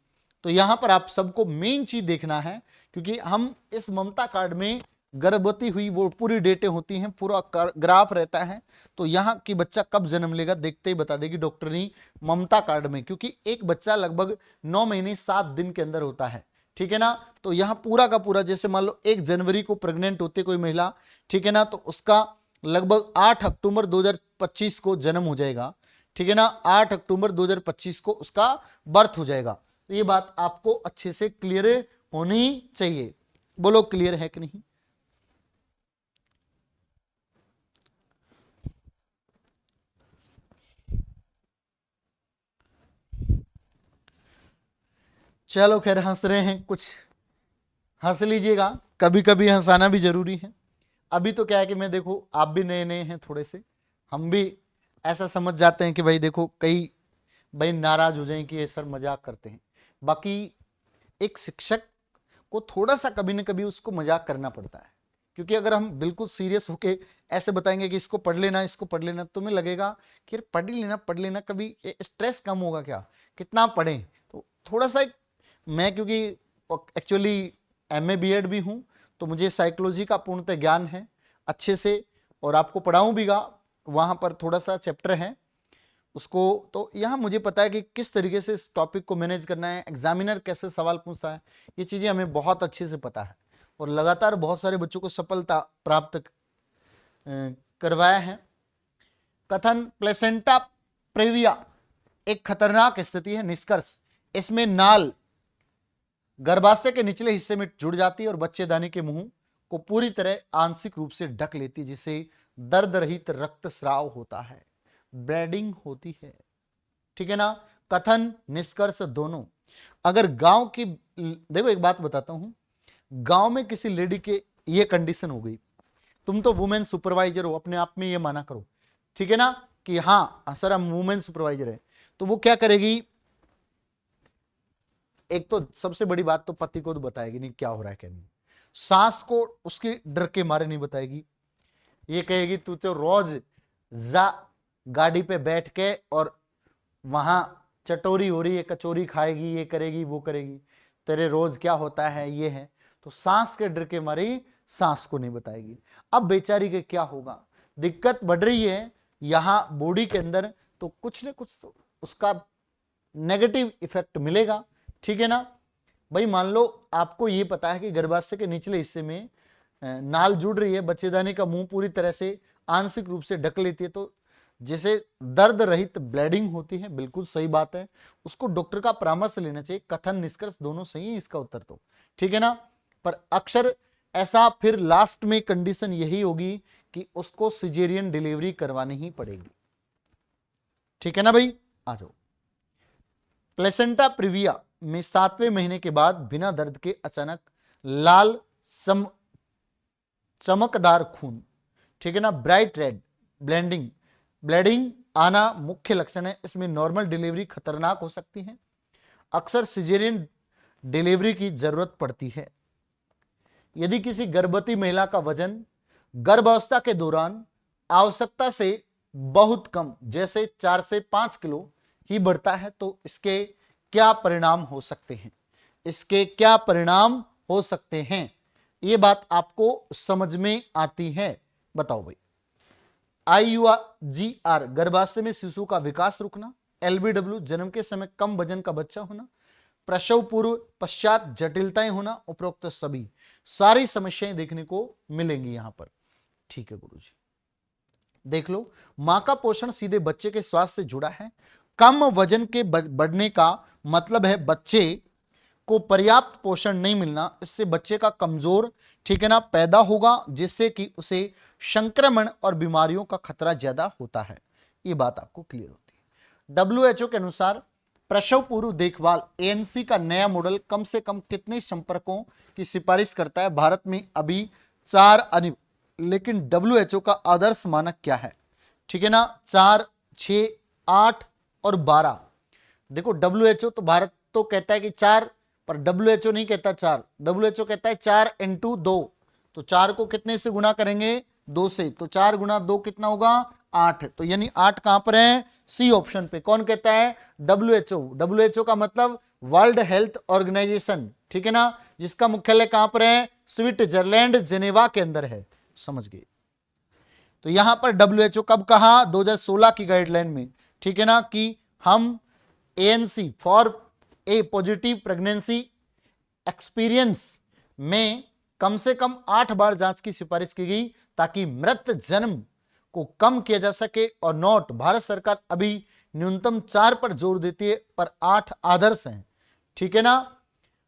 तो यहां पर आप सबको मेन चीज देखना है, क्योंकि हम इस ममता कार्ड में गर्भवती हुई वो पूरी डेटें होती हैं, पूरा ग्राफ रहता है। तो यहां की बच्चा कब जन्म लेगा देखते ही बता देगी डॉक्टरनी ममता कार्ड में, क्योंकि एक बच्चा लगभग 9 महीने 7 दिन के अंदर होता है, ठीक है ना। तो यहां पूरा का पूरा, जैसे मान लो 1 जनवरी को प्रेग्नेंट होती कोई महिला, ठीक है ना, तो उसका लगभग 8 अक्टूबर 2025 को जन्म हो जाएगा, ठीक है ना। 8 अक्टूबर 2025 को उसका बर्थ हो जाएगा। तो ये बात आपको अच्छे से क्लियर होनी चाहिए। बोलो क्लियर है कि नहीं? चलो खैर हंस रहे हैं, कुछ हंस लीजिएगा, कभी कभी हंसाना भी जरूरी है। अभी तो क्या है कि मैं देखो आप भी नए नए हैं थोड़े से, हम भी ऐसा समझ जाते हैं कि भाई देखो कई भाई नाराज हो जाएं कि ये सर मजाक करते हैं। बाकी एक शिक्षक को थोड़ा सा कभी ना कभी उसको मजाक करना पड़ता है, क्योंकि अगर हम बिल्कुल सीरियस होके ऐसे बताएंगे कि इसको पढ़ लेना इसको पढ़ लेना, तो तुम्हें लगेगा कि यार पढ़ लेना, कभी स्ट्रेस कम होगा क्या, कितना पढ़ें। तो थोड़ा सा मैं क्योंकि एक्चुअली एमए बीएड भी हूँ, तो मुझे साइकोलॉजी का पूर्णतः ज्ञान है अच्छे से, और आपको पढ़ाऊँ भीगा, वहाँ पर थोड़ा सा चैप्टर है उसको। तो यहाँ मुझे पता है कि किस तरीके से इस टॉपिक को मैनेज करना है, एग्जामिनर कैसे सवाल पूछता है, ये चीज़ें हमें बहुत अच्छे से पता है, और लगातार बहुत सारे बच्चों को सफलता प्राप्त करवाया है। कथन प्लेसेंटा प्रेविया एक खतरनाक स्थिति है। निष्कर्ष, इसमें नाल गर्भाशय के निचले हिस्से में जुड़ जाती है और बच्चेदानी के मुंह को पूरी तरह आंशिक रूप से ढक लेती है, जिससे दर्द रहित रक्तस्राव होता है, ब्लीडिंग होती है, ठीक है ना। कथन निष्कर्ष दोनों। अगर गांव की, देखो एक बात बताता हूं, गांव में किसी लेडी के ये कंडीशन हो गई, तुम तो वुमेन सुपरवाइजर हो, अपने आप में ये माना करो, ठीक है ना, कि हाँ सर हम वुमेन सुपरवाइजर है, तो वो क्या करेगी? एक तो सबसे बड़ी बात तो पति को तो बताएगी नहीं क्या हो रहा है क्या नहीं, सास को उसके डर के मारे नहीं बताएगी, ये कहेगी तू तो रोज जा गाड़ी पे बैठ के और वहां चटोरी हो रही है, कचौरी खाएगी, ये करेगी वो करेगी, तेरे रोज क्या होता है ये है। तो सांस के डर के मारे सांस को नहीं बताएगी। अब बेचारी के क्या होगा, दिक्कत बढ़ रही है यहां बॉडी के अंदर, तो कुछ ना कुछ तो उसका नेगेटिव इफेक्ट मिलेगा, ठीक है ना। भाई मान लो आपको ये पता है कि गर्भाशय के निचले हिस्से में नाल जुड़ रही है, बच्चेदानी का मुंह पूरी तरह से आंशिक रूप से ढक लेती है, तो जैसे दर्द रहित ब्लीडिंग होती है, बिल्कुल सही बात है, उसको डॉक्टर का परामर्श लेना चाहिए। कथन निष्कर्ष दोनों सही है इसका उत्तर तो, ठीक है ना। पर अक्सर ऐसा फिर लास्ट में कंडीशन यही होगी कि उसको सिजेरियन डिलीवरी करवानी ही पड़ेगी, ठीक है ना भाई। आ जाओ। प्लेसेंटा प्रिविया में 7वें महीने के बाद बिना दर्द के अचानक लाल चमकदार खून, ठीक है ना, ब्राइट रेड ब्लीडिंग आना मुख्य लक्षण है। इसमें नॉर्मल डिलीवरी खतरनाक हो सकती है, अक्सर सिजेरियन डिलीवरी की जरूरत पड़ती है। यदि किसी गर्भवती महिला का वजन गर्भावस्था के दौरान आवश्यकता से बहुत कम, जैसे 4 से 5 किलो ही बढ़ता है, तो इसके क्या परिणाम हो सकते हैं? इसके क्या परिणाम हो सकते हैं, ये बात आपको समझ में आती है? बताओ भाई। IUGR गर्भाशय में शिशु का विकास रुकना, LBW जन्म के समय कम वजन का बच्चा होना, प्रसव पूर्व पश्चात जटिलताएं होना, उपरोक्त सभी सारी समस्याएं देखने को मिलेंगी यहां पर, ठीक है गुरुजी। देख लो, मां का पोषण सीधे बच्चे के स्वास्थ्य से जुड़ा है। कम वजन के बढ़ने का मतलब है बच्चे को पर्याप्त पोषण नहीं मिलना, इससे बच्चे का कमजोर, ठीक है ना, पैदा होगा, जिससे कि उसे संक्रमण और बीमारियों का खतरा ज्यादा होता है। ये बात आपको क्लियर होती है। WHO के अनुसार प्रसव पूर्व देखभाल ANC का नया मॉडल कम से कम कितने संपर्कों की सिफारिश करता है? भारत में अभी 4 लेकिन WHO का आदर्श मानक क्या है? ठीक है ना, 4, 6, 8 और 12। देखो WHO तो भारत तो कहता है कि 4, पर WHO नहीं कहता 4, WHO कहता है 4 × 2। तो 4 को कितने से गुना करेंगे? 2 से। तो 4 × 2 कितना होगा? 8। तो यानी 8 कहां पर है? सी ऑप्शन पे। कौन कहता है? WHO का मतलब वर्ल्ड हेल्थ ऑर्गेनाइजेशन, ठीक है ना, जिसका मुख्यालय कहां पर है? स्विट्जरलैंड, जेनेवा के अंदर है। समझ गए? तो यहां पर WHO कब कहा? 2016 की गाइडलाइन में, ठीक है ना, कि हम ANC for a positive pregnancy experience में कम से कम 8 बार जांच की सिफारिश की गई, ताकि मृत जन्म को कम किया जा सके। और नोट, भारत सरकार अभी न्यूनतम 4 पर जोर देती है, पर 8 आदर्श हैं, ठीक है ना।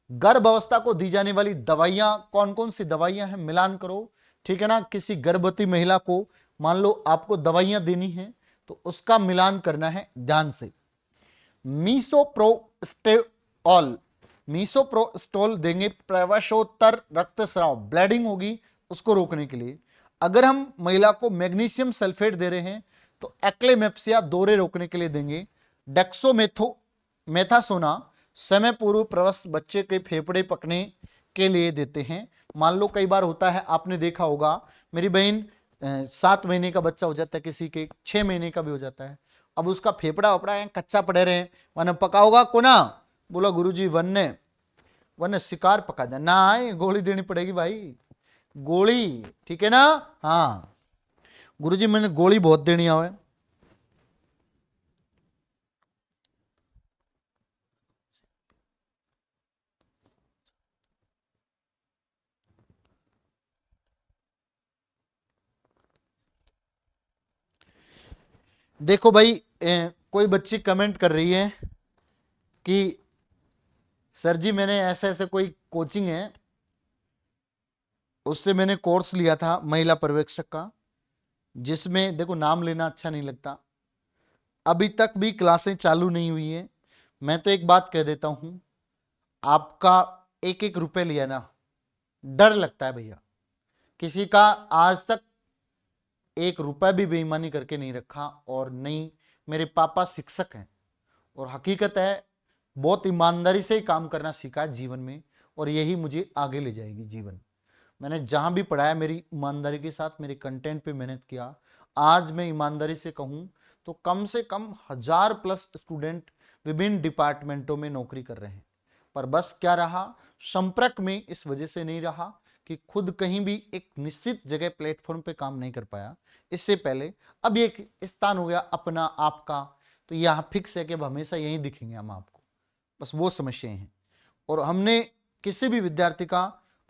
गर्भ अवस्था को दी जाने वाली दवाइयां कौन कौन सी दवाइयां हैं? मिलान करो, ठीक है ना। किसी गर्भवती महिला को मान लो आपको दवाइयां देनी है, तो उसका मिलान करना है ध्यान से। मीसोप्रोस्टोल देंगे प्रसवोत्तर रक्तस्राव, ब्लीडिंग होगी, उसको रोकने के लिए। अगर हम महिला को मैग्नीशियम सल्फेट दे रहे हैं तो एक्लेमेप्सिया, दौरे रोकने के लिए देंगे। मेथासोना समय पूर्व प्रवश, बच्चे के फेफड़े पकने के लिए देते हैं। मान लो कई बार होता है, आपने देखा होगा, मेरी बहन 7 महीने का बच्चा हो जाता है, किसी के 6 महीने का भी हो जाता है। अब उसका फेफड़ा वपड़ा है कच्चा पड़े रहे, वन पकाओगा कोना? बोला गुरुजी वन्ने शिकार पका दे ना, आए गोली देनी पड़ेगी भाई, गोली, ठीक है ना। हाँ गुरुजी मैंने गोली बहुत देनी आवे। देखो भाई, कोई बच्ची कमेंट कर रही है कि सर जी मैंने ऐसे ऐसे कोई कोचिंग है, उससे मैंने कोर्स लिया था महिला पर्यवेक्षक का, जिसमें देखो नाम लेना अच्छा नहीं लगता, अभी तक भी क्लासें चालू नहीं हुई है। मैं तो एक बात कह देता हूं, आपका एक एक रुपए लिया ना, डर लगता है भैया। किसी का आज तक एक रुपए भी बेईमानी करके नहीं रखा, और नहीं, मेरे पापा शिक्षक हैं और हकीकत है बहुत ईमानदारी से ही काम करना सीखा है जीवन में, और यही मुझे आगे ले जाएगी जीवन। मैंने जहां भी पढ़ाया मेरी ईमानदारी के साथ मेरे कंटेंट पे मेहनत किया। आज मैं ईमानदारी से कहूं तो कम से कम 1000+ स्टूडेंट विभिन्न डिपार्टमेंटों में नौकरी कर रहे हैं, पर बस क्या रहा, संपर्क में इस वजह से नहीं रहा कि खुद कहीं भी एक निश्चित जगह प्लेटफॉर्म पे काम नहीं कर पाया इससे पहले। अब एक स्थान हो गया अपना आपका, तो यहाँ फिक्स है कि अब हमेशा यहीं दिखेंगे हम आपको, बस वो समस्याएं हैं। और हमने किसी भी विद्यार्थी का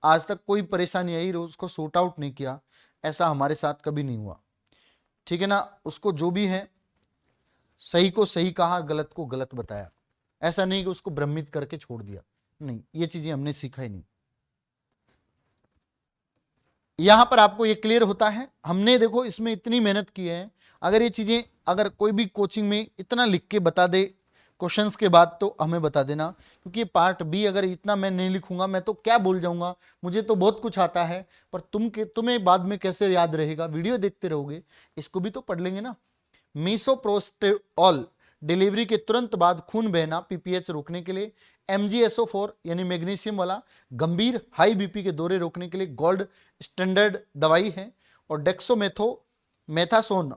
आज तक कोई परेशानी आई उसको सॉर्ट आउट नहीं किया, ऐसा हमारे साथ कभी नहीं हुआ, ठीक है ना। उसको जो भी है सही को सही कहा, गलत को गलत बताया, ऐसा नहीं कि उसको भ्रमित करके छोड़ दिया, नहीं, ये चीजें हमने सीखा ही नहीं। यहां पर आपको ये क्लियर होता है, हमने देखो इसमें इतनी मेहनत की है। अगर ये चीजें, अगर कोई भी कोचिंग में इतना लिख के बता दे क्वेश्चंस के बाद, तो हमें बता देना, क्योंकि पार्ट बी अगर इतना मैं नहीं लिखूंगा मैं तो क्या बोल जाऊंगा, मुझे तो बहुत कुछ आता है, पर तुम्हें बाद में कैसे याद रहेगा? वीडियो देखते रहोगे, इसको भी तो पढ़ लेंगे ना। मीसोप्रोस्टेऑल डिलीवरी के तुरंत बाद खून बहना, PPH रोकने के लिए। MgSO4 यानी मैग्नीशियम वाला गंभीर हाई बीपी के दौरे रोकने के लिए गोल्ड स्टैंडर्ड दवाई है। और मेथासोन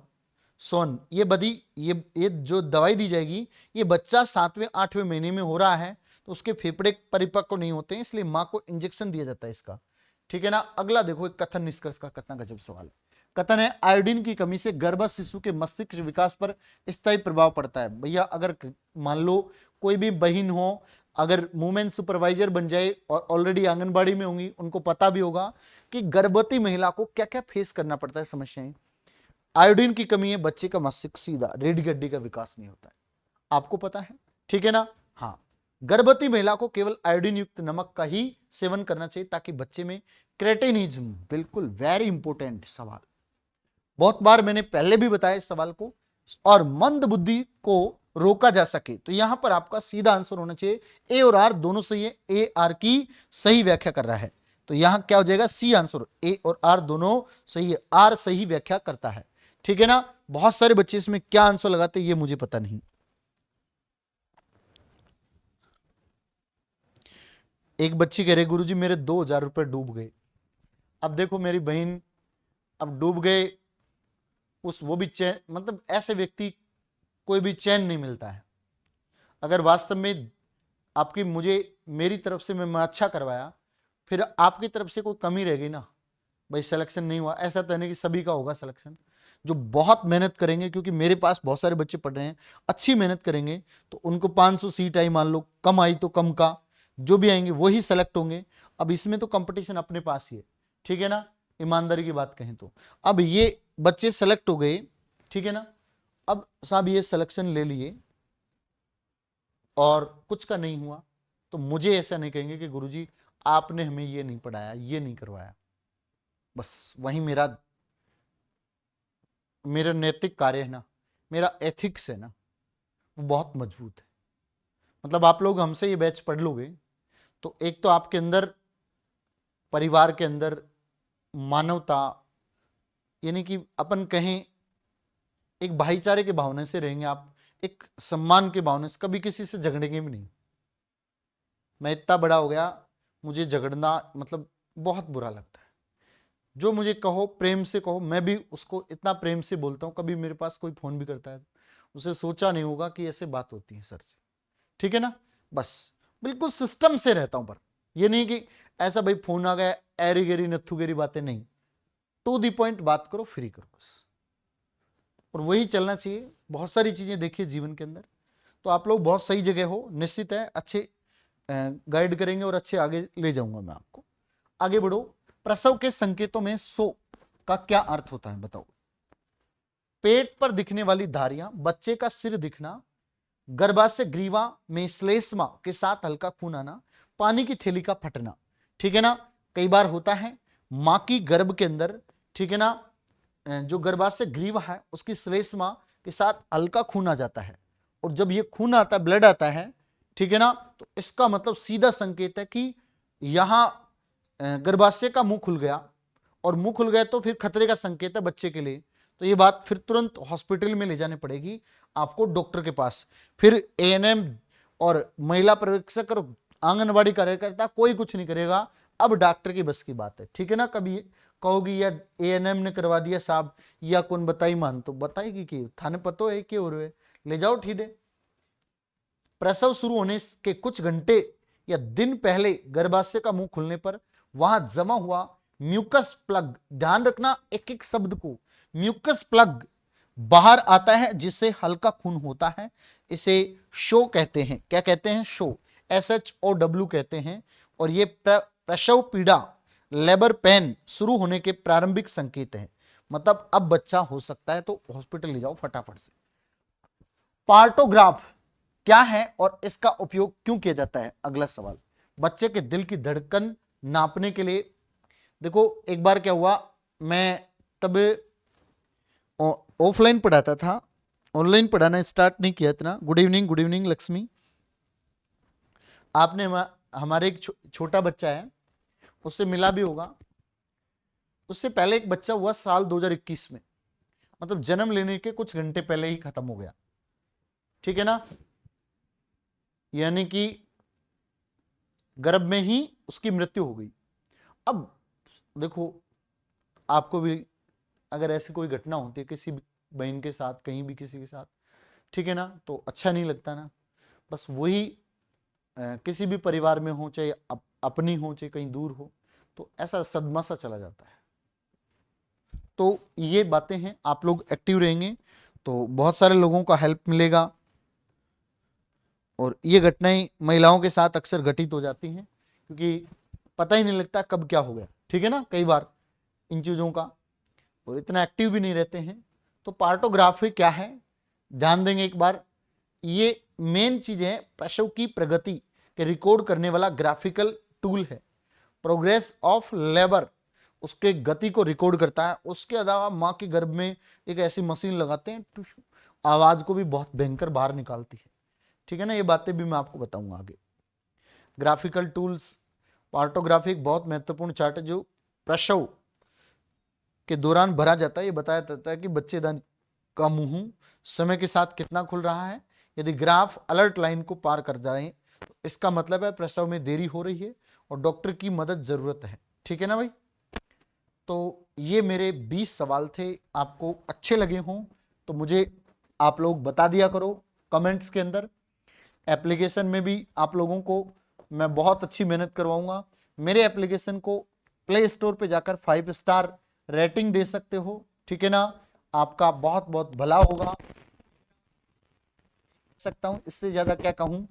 ये जो दवाई दी जाएगी, ये बच्चा 7वें 8वें महीने में हो रहा है, तो उसके फेफड़े परिपक्व नहीं होते हैं, इसलिए मां को इंजेक्शन दिया जाता है इसका, ठीक है ना। अगला देखो एक कथन निष्कर्ष का, कितना गजब सवाल है। कथन है, आयोडीन की कमी से गर्भस्थ शिशु के मस्तिष्क विकास पर स्थायी प्रभाव पड़ता है। भैया अगर मान लो कोई भी बहन हो, अगर वुमेन सुपरवाइजर बन जाए और ऑलरेडी आंगनबाड़ी में होंगी, उनको पता भी होगा कि गर्भवती महिला को क्या क्या फेस करना पड़ता है समस्याएं। आयोडीन की कमी है, बच्चे का मस्तिष्क सीधा रीढ़ की हड्डी का विकास नहीं होता है, आपको पता है, ठीक है ना। हाँ, गर्भवती महिला को केवल आयोडीन युक्त नमक का ही सेवन करना चाहिए ताकि बच्चे में क्रेटिनिज्म, बिल्कुल वेरी इंपॉर्टेंट सवाल, बहुत बार मैंने पहले भी बताया इस सवाल को, और मंद बुद्धि को रोका जा सके। तो यहां पर आपका सीधा आंसर होना चाहिए ए और आर दोनों सही है, ए आर की सही व्याख्या कर रहा है, तो यहां क्या हो जाएगा सी आंसर, ए और आर दोनों सही है, आर सही व्याख्या करता है, ठीक है ना। बहुत सारे बच्चे इसमें क्या आंसर लगाते ये मुझे पता नहीं। एक बच्ची कह रही गुरुजी मेरे 2000 रुपए डूब गए। अब देखो मेरी बहन, अब डूब गए, उस वो भी चैन, मतलब ऐसे व्यक्ति कोई भी चैन नहीं मिलता है। अगर वास्तव में आपकी मुझे मेरी तरफ से मैं अच्छा करवाया, फिर आपकी तरफ से कोई कमी रह गई ना, भाई सिलेक्शन नहीं हुआ, ऐसा तो नहीं कि सभी का होगा सिलेक्शन। जो बहुत मेहनत करेंगे, क्योंकि मेरे पास बहुत सारे बच्चे पढ़ रहे हैं, अच्छी मेहनत करेंगे तो उनको 500 सीट आई मान लो, कम आई तो कम का, जो भी आएंगे वही सेलेक्ट होंगे। अब इसमें तो कंपटीशन अपने पास ही है, ठीक है ना, ईमानदारी की बात कहें तो। अब ये बच्चे सेलेक्ट हो गए, ठीक है ना, अब साहब ये सिलेक्शन ले लिए और कुछ का नहीं हुआ, तो मुझे ऐसा नहीं कहेंगे कि गुरुजी आपने हमें ये नहीं पढ़ाया, ये नहीं करवाया। बस वही मेरा मेरा नैतिक कार्य है ना, मेरा एथिक्स है ना, वो बहुत मजबूत है। मतलब आप लोग हमसे ये बैच पढ़ लोगे तो एक तो आपके अंदर, परिवार के अंदर मानवता, यानी कि अपन कहें एक भाईचारे के भावना से रहेंगे आप, एक सम्मान के भावना से, कभी किसी से झगड़ेंगे भी नहीं। मैं इतना बड़ा हो गया, मुझे झगड़ना मतलब बहुत बुरा लगता है। जो मुझे कहो प्रेम से कहो, मैं भी उसको इतना प्रेम से बोलता हूँ। कभी मेरे पास कोई फोन भी करता है उसे सोचा नहीं होगा कि ऐसे बात होती है सर से, ठीक है ना। बस बिल्कुल सिस्टम से रहता हूं, पर ये नहीं कि ऐसा भाई फोन आ गया एरी गेरी नत्थु गेरी बातें नहीं, टू दी पॉइंट बात करो, फ्री करो बस, और वही चलना चाहिए। बहुत सारी चीजें देखिए जीवन के अंदर, तो आप लोग बहुत सही जगह हो, निश्चित है अच्छे गाइड करेंगे और अच्छे आगे ले जाऊंगा मैं आपको। आगे बढ़ो। प्रसव के संकेतों में सो का क्या अर्थ होता है बताओ। पेट पर दिखने वाली धारियां, बच्चे का सिर दिखना, गर्भाशय ग्रीवा में श्लेष्मा के साथ हल्का खून आना, पानी की थैली का फटना, ठीक है ना। कई बार होता है मां की गर्भ के अंदर, ठीक है ना, जो गर्भाशय ग्रीवा है उसकी श्लेष्मा के साथ हल्का खून आ जाता है, और जब ये खून आता है, ब्लड आता है, ठीक है ना, तो इसका मतलब सीधा संकेत है कि यहां गर्भाशय का मुंह खुल गया, और मुंह खुल गया तो फिर खतरे का संकेत है बच्चे के लिए। तो ये बात फिर तुरंत हॉस्पिटल में ले जानी पड़ेगी आपको, डॉक्टर के पास। फिर एएनएम और महिला पर्यवेक्षक और आंगनबाड़ी कार्यकर्ता कोई कुछ नहीं करेगा, अब डॉक्टर की बस की बात है, ठीक है ना। कभी कहोगी या एएनएम ने करवा दिया साहब, या कौन बताई मान, तो बताएगी कि थाने पतो है कि और ले जाओ, ठीक है। प्रसव शुरू होने के कुछ घंटे या दिन पहले गर्भाशय का मुंह खुलने पर वहां जमा हुआ म्यूकस प्लग, ध्यान रखना एक एक शब्द को, म्यूकस प्लग बाहर आता है जिससे हल्का खून होता है, इसे शो कहते हैं। क्या कहते हैं? शो, SHOW कहते हैं। और ये प्रसव पीड़ा, लेबर पेन शुरू होने के प्रारंभिक संकेत हैं, मतलब अब बच्चा हो सकता है, तो हॉस्पिटल ले जाओ फटाफट से। पार्टोग्राफ क्या है और इसका उपयोग क्यों किया जाता है? अगला सवाल, बच्चे के दिल की धड़कन नापने के लिए। देखो एक बार क्या हुआ, मैं तब ऑफलाइन पढ़ाता था, ऑनलाइन पढ़ाना स्टार्ट नहीं किया इतना। Good evening Lakshmi. आपने हमारे एक छोटा बच्चा है, उससे मिला भी होगा। उससे पहले एक बच्चा हुआ साल 2021 में, मतलब जन्म लेने के कुछ घंटे पहले ही खत्म हो गया, ठीक है ना, यानी कि गर्भ में ही उसकी मृत्यु हो गई। अब देखो आपको भी अगर ऐसी कोई घटना होती है किसी बहन के साथ, कहीं भी किसी के साथ, ठीक है ना, तो अच्छा नहीं लगता ना। बस वही किसी भी परिवार में हो, चाहे अपनी हो चाहे कहीं दूर हो, तो ऐसा सदमा सा चला जाता है। तो ये बातें हैं, आप लोग एक्टिव रहेंगे तो बहुत सारे लोगों का हेल्प मिलेगा। और ये घटनाएं महिलाओं के साथ अक्सर घटित हो जाती हैं, क्योंकि पता ही नहीं लगता कब क्या हो गया, ठीक है ना, कई बार इन चीज़ों का, और इतना एक्टिव भी नहीं रहते हैं। तो पार्टोग्राफी क्या है ध्यान देंगे एक बार। ये मेन चीज है प्रसव की प्रगति, कि रिकॉर्ड करने वाला ग्राफिकल टूल है। प्रोग्रेस ऑफ लेबर उसके गति को रिकॉर्ड करता है। उसके अलावा माँ के गर्भ में एक ऐसी मशीन लगाते हैं, आवाज को भी बहुत भयंकर बाहर निकालती है। ठीक है ना, ये बातें भी मैं आपको बताऊंगा आगे। ग्राफिकल टूल्स, पार्टोग्राफी एक बहुत महत्वपूर्ण चार्ट है जो प्रसव के दौरान भरा जाता है। ये बताया जाता है कि बच्चेदानी का मुंह समय के साथ कितना खुल रहा है। यदि ग्राफ अलर्ट लाइन को पार कर जाए तो इसका मतलब है प्रसव में देरी हो रही है और डॉक्टर की मदद जरूरत है। ठीक है ना भाई। तो ये मेरे 20 सवाल थे, आपको अच्छे लगे हों तो मुझे आप लोग बता दिया करो कमेंट्स के अंदर। एप्लीकेशन में भी आप लोगों को मैं बहुत अच्छी मेहनत करवाऊंगा। मेरे एप्लीकेशन को प्ले स्टोर पे जाकर 5 स्टार रेटिंग दे सकते हो। ठीक है ना, आपका बहुत बहुत भला होगा। सकता हूं, इससे ज्यादा क्या कहूं।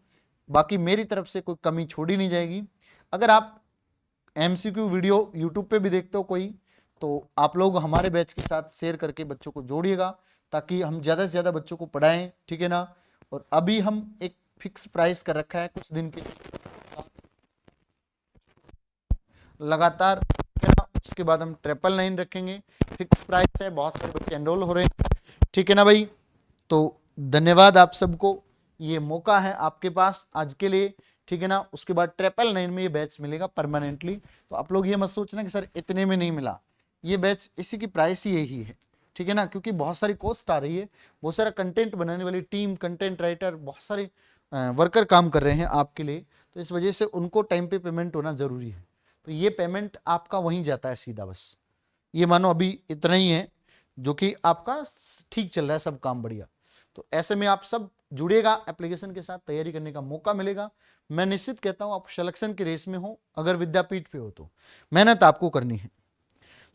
बाकी मेरी तरफ से कोई कमी छोड़ी नहीं जाएगी। अगर आप एमसीक्यू वीडियो यूट्यूब पे भी देखते हो कोई, तो आप लोग हमारे बैच के साथ शेयर करके बच्चों को जोड़िएगा ताकि हम ज्यादा से ज्यादा बच्चों को पढ़ाएं। ठीक है ना। और अभी हम एक फिक्स प्राइस कर रखा है कुछ दिन के लगातार। ठीक है ना, उसके बाद हम 999 रखेंगे, फिक्स प्राइस है। बहुत सारे बच्चे एनरोल हो रहे हैं। ठीक है ना भाई। तो धन्यवाद आप सबको, ये मौका है आपके पास आज के लिए। ठीक है ना, उसके बाद 999 में ये बैच मिलेगा परमानेंटली। तो आप लोग ये मत सोचना कि सर इतने में नहीं मिला, ये बैच इसी की प्राइस ही यही है। ठीक है ना, क्योंकि बहुत सारी कॉस्ट आ रही है, बहुत सारा कंटेंट बनाने वाली टीम, कंटेंट राइटर, बहुत सारे वर्कर काम कर रहे हैं आपके लिए। तो इस वजह से उनको टाइम पे पेमेंट होना जरूरी है। तो ये पेमेंट आपका वहीं जाता है सीधा। बस ये मानो अभी इतना ही है जो कि आपका ठीक चल रहा है, सब काम बढ़िया। तो ऐसे में आप सब जुड़ेगा एप्लीकेशन के साथ, तैयारी करने का मौका मिलेगा। मैं निश्चित कहता हूं आप सिलेक्शन की रेस में हो, अगर विद्यापीठ पे हो तो मेहनत आपको करनी है।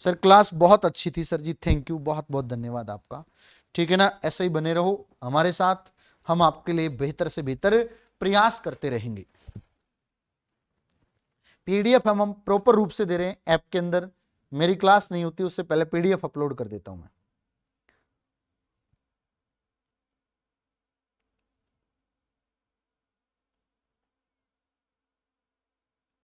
सर क्लास बहुत अच्छी थी सर जी, थैंक यू, बहुत बहुत धन्यवाद आपका। ठीक है ना, ऐसे ही बने रहो हमारे साथ, हम आपके लिए बेहतर से बेहतर प्रयास करते रहेंगे। पीडीएफ हम प्रॉपर रूप से दे रहे हैं ऐप के अंदर। मेरी क्लास नहीं होती उससे पहले पीडीएफ अपलोड कर देता हूं मैं।